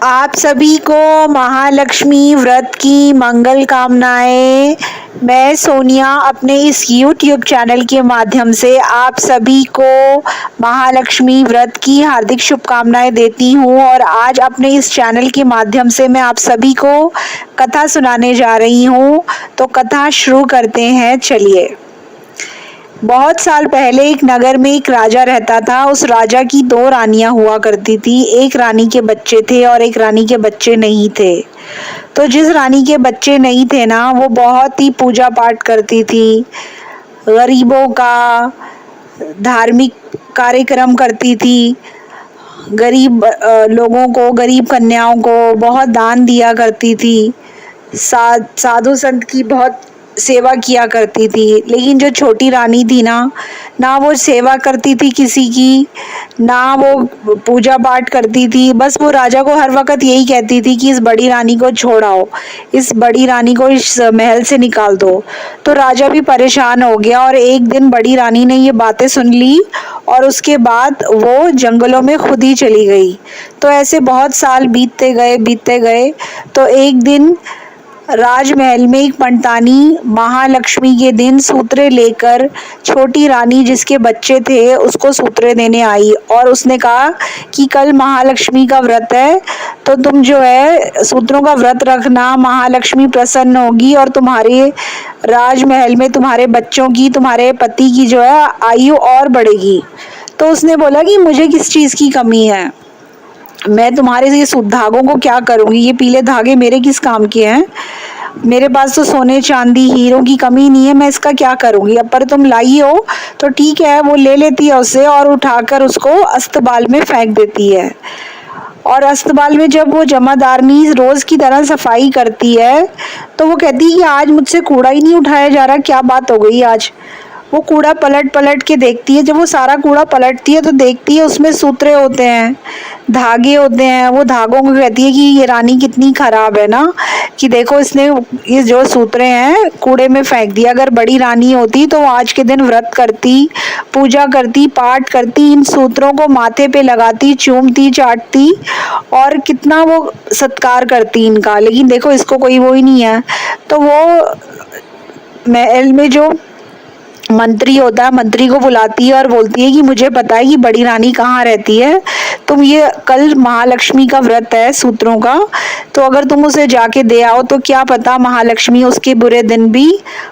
आप सभी को महालक्ष्मी व्रत की मंगल कामनाएं। मैं सोनिया अपने इस YouTube चैनल के माध्यम से आप सभी को महालक्ष्मी व्रत की हार्दिक शुभकामनाएं देती हूं और आज अपने इस चैनल के माध्यम से मैं आप सभी को कथा सुनाने जा रही हूं। तो कथा शुरू करते हैं, चलिए। बहुत साल पहले एक नगर में एक राजा रहता था। उस राजा की दो रानियां हुआ करती थी। एक रानी के बच्चे थे और एक रानी के बच्चे नहीं थे। तो जिस रानी के बच्चे नहीं थे ना, वो बहुत ही पूजा पाठ करती थी, गरीबों का धार्मिक कार्यक्रम करती थी, गरीब लोगों को, गरीब कन्याओं को बहुत दान दिया करती थी, साधु संत की बहुत सेवा किया करती थी। लेकिन जो छोटी रानी थी ना, ना वो सेवा करती थी किसी की, ना वो पूजा पाठ करती थी। बस वो राजा को हर वक्त यही कहती थी कि इस बड़ी रानी को छोड़ाओ, इस बड़ी रानी को इस महल से निकाल दो। तो राजा भी परेशान हो गया और एक दिन बड़ी रानी ने ये बातें सुन ली और उसके बाद वो जंगलों में खुद ही चली गई। तो ऐसे बहुत साल बीतते गए। तो एक दिन राजमहल में एक पंडितानी महालक्ष्मी के दिन सूत्रे लेकर छोटी रानी जिसके बच्चे थे उसको सूत्रे देने आई और उसने कहा कि कल महालक्ष्मी का व्रत है, तो तुम जो है सूत्रों का व्रत रखना, महालक्ष्मी प्रसन्न होगी और तुम्हारे राजमहल में तुम्हारे बच्चों की, तुम्हारे पति की जो है आयु और बढ़ेगी। तो उसने बोला कि मुझे किस चीज की कमी है, मैं तुम्हारे ये धागों को क्या करूंगी, ये पीले धागे मेरे किस काम के हैं, मेरे पास तो सोने चांदी हीरो की कमी नहीं है, मैं इसका क्या करूंगी। अब पर तुम लाई हो तो ठीक है। वो ले लेती है उसे और उठाकर उसको अस्तबाल में फेंक देती है। और अस्तबाल में जब वो जमादारनी रोज की तरह सफाई करती है तो वो कहती है कि आज मुझसे कूड़ा ही नहीं उठाया जा रहा, क्या बात हो गई आज। वो कूड़ा पलट पलट के देखती है। जब वो सारा कूड़ा पलटती है तो देखती है उसमें सूत्रे होते हैं, धागे होते हैं। वो धागों को कहती है कि ये रानी कितनी खराब है ना, कि देखो इसने ये जो सूत्रे हैं कूड़े में फेंक दिया। अगर बड़ी रानी होती तो वो आज के दिन व्रत करती, पूजा करती, पाठ करती, इन सूत्रों को माथे पे लगाती, चूमती, चाटती और कितना वो सत्कार करती इनका। लेकिन देखो इसको कोई वो ही नहीं है। तो वो महल में जो मंत्री होता है, मंत्री को बुलाती है और बोलती है कि मुझे पता है कि बड़ी रानी कहाँ रहती है, तुम ये कल महालक्ष्मी का व्रत है सूत्रों का, तो अगर तुम उसे जाके दे आओ तो क्या पता महालक्ष्मी उसके बुरे दिन भी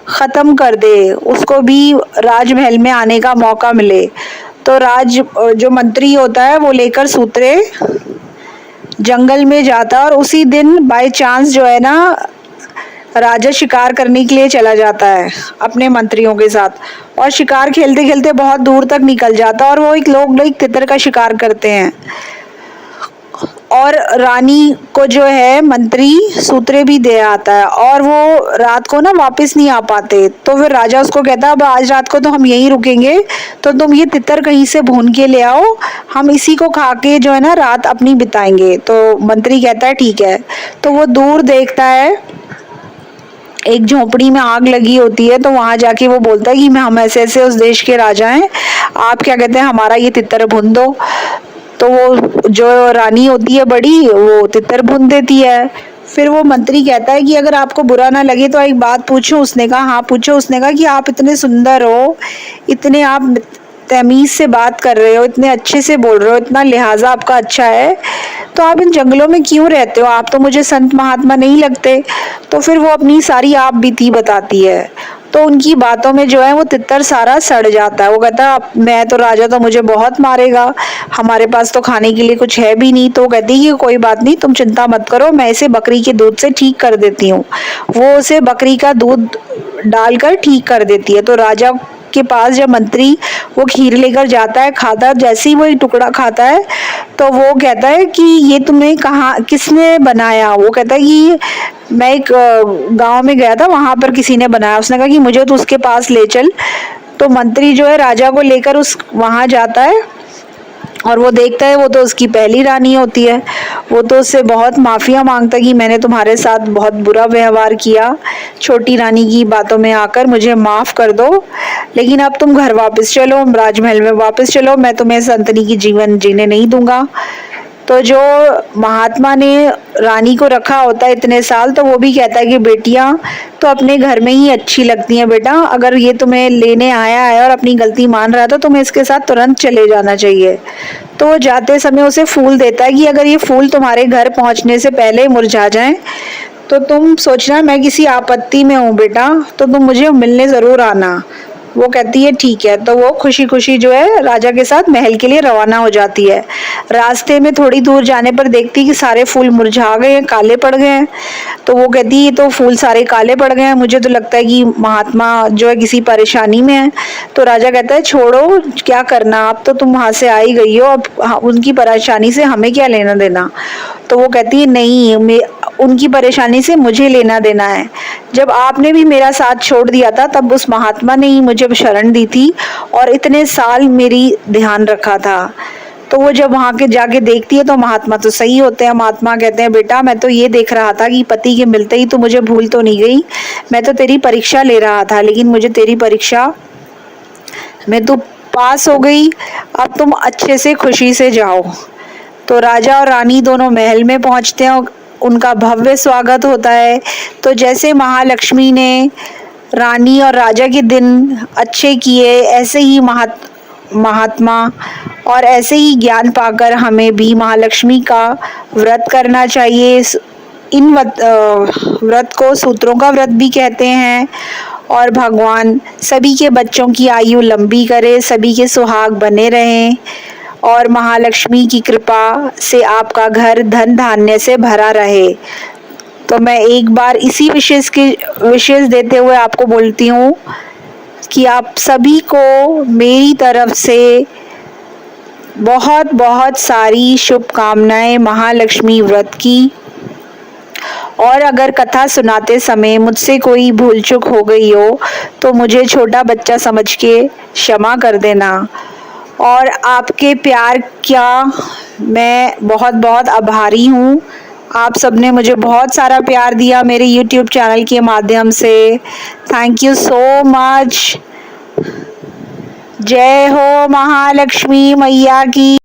खत्म कर दे, उसको भी राजमहल में आने का मौका मिले। तो जो मंत्री होता है वो लेकर सूत्रे जंगल में जाता है और उसी दिन बाय चांस जो है ना राजा शिकार करने के लिए चला जाता है अपने मंत्रियों के साथ। और शिकार खेलते खेलते बहुत दूर तक निकल जाता है और वो लोग तितर का शिकार करते हैं। और रानी को जो है मंत्री सूत्रे भी दे आता है और वो रात को ना वापस नहीं आ पाते। तो फिर राजा उसको कहता है अब आज रात को तो हम यहीं रुकेंगे, तो तुम ये तितर कहीं से भून के ले आओ, हम इसी को खा के जो है ना रात अपनी बिताएंगे। तो मंत्री कहता है ठीक है। तो वो दूर देखता है, एक झोपड़ी में आग लगी होती है, तो वहां जाके वो बोलता है कि हम ऐसे ऐसे उस देश के राजा हैं, आप क्या कहते हैं हमारा ये तितर भून दो। तो वो जो रानी होती है बड़ी, वो तितर भून देती है। फिर वो मंत्री कहता है कि अगर आपको बुरा ना लगे तो एक बात पूछूं। उसने कहा हाँ पूछो। उसने कहा कि आप इतने सुंदर हो, इतने आप तमीज से बात कर रहे हो, इतने अच्छे से बोल रहे हो, इतना लिहाजा आपका अच्छा है, तो आप इन जंगलों में क्यों रहते हो, आप तो मुझे संत महात्मा नहीं लगते। तो फिर वो अपनी सारी आप बीती बताती है। तो उनकी बातों में जो है वो तितर सारा सड़ जाता है। वो कहता है मैं तो राजा तो मुझे बहुत मारेगा, हमारे पास तो खाने के लिए कुछ है भी नहीं। तो वो कहती है कि कोई बात नहीं, तुम चिंता मत करो, मैं इसे बकरी के दूध से ठीक कर देती हूँ। वो उसे बकरी का दूध डालकर ठीक कर देती है। तो राजा के पास जब मंत्री वो खीर लेकर जाता है, खाता है, जैसे ही वो एक टुकड़ा खाता है तो वो कहता है कि ये तुमने कहाँ, किसने बनाया। वो कहता है कि मैं एक गांव में गया था, वहां पर किसी ने बनाया। उसने कहा कि मुझे तो उसके पास ले चल। तो मंत्री जो है राजा को लेकर वहां जाता है और वो देखता है वो तो उसकी पहली रानी होती है। वो तो उससे बहुत माफिया मांगता है कि मैंने तुम्हारे साथ बहुत बुरा व्यवहार किया, छोटी रानी की बातों में आकर, मुझे माफ कर दो, लेकिन अब तुम घर वापस चलो, राजमहल में वापस चलो, मैं तुम्हें संतनी की जीवन जीने नहीं दूंगा। तो जो महात्मा ने रानी को रखा होता है इतने साल, तो वो भी कहता है कि बेटियां तो अपने घर में ही अच्छी लगती हैं बेटा, अगर ये तुम्हें लेने आया है और अपनी गलती मान रहा है तो तुम्हें इसके साथ तुरंत चले जाना चाहिए। तो वो जाते समय उसे फूल देता है कि अगर ये फूल तुम्हारे घर पहुंचने से पहले मुरझा जाएं तो तुम सोचना मैं किसी आपत्ति में हूँ बेटा, तो तुम मुझे मिलने जरूर आना। वो कहती है ठीक है, तो वो खुशी खुशी जो है राजा के साथ महल के लिए रवाना हो जाती है। रास्ते में थोड़ी दूर जाने पर देखती है कि सारे फूल मुरझा गए हैं, काले पड़ गए हैं। तो वो कहती है ये तो फूल सारे काले पड़ गए हैं, मुझे तो लगता है कि महात्मा जो है किसी परेशानी में है। तो राजा कहता है छोड़ो, क्या करना, अब तो तुम वहां से आ ही गई हो, अब उनकी परेशानी से हमें क्या लेना देना। तो वो कहती है नहीं, उनकी परेशानी से मुझे लेना देना है। जब आपने भी मेरा साथ छोड़ दिया था तब उस महात्मा ने ही मुझे शरण दी थी और इतने साल मेरी ध्यान रखा था। तो वो जब वहां के जाके देखती है तो महात्मा तो सही होते हैं। महात्मा कहते हैं बेटा मैं तो ये देख रहा था कि पति के मिलते ही तो मुझे भूल तो नहीं गई, मैं तो तेरी परीक्षा ले रहा था, लेकिन मुझे तेरी परीक्षा में तू पास हो गई, अब तुम अच्छे से खुशी से जाओ। तो राजा और रानी दोनों महल में पहुंचते हैं, उनका भव्य स्वागत होता है। तो जैसे महालक्ष्मी ने रानी और राजा के दिन अच्छे किए, ऐसे ही महात्मा और ऐसे ही ज्ञान पाकर हमें भी महालक्ष्मी का व्रत करना चाहिए। इन व्रत को सूत्रों का व्रत भी कहते हैं। और भगवान सभी के बच्चों की आयु लंबी करे, सभी के सुहाग बने रहें और महालक्ष्मी की कृपा से आपका घर धन धान्य से भरा रहे। तो मैं एक बार इसी विशेष देते हुए आपको बोलती हूँ कि आप सभी को मेरी तरफ से बहुत बहुत सारी शुभकामनाएं महालक्ष्मी व्रत की। और अगर कथा सुनाते समय मुझसे कोई भूल चूक हो गई हो तो मुझे छोटा बच्चा समझ के क्षमा कर देना। और आपके प्यार क्या मैं बहुत बहुत आभारी हूँ। आप सबने मुझे बहुत सारा प्यार दिया मेरे YouTube चैनल के माध्यम से। Thank you so much. जय हो महालक्ष्मी मैया की।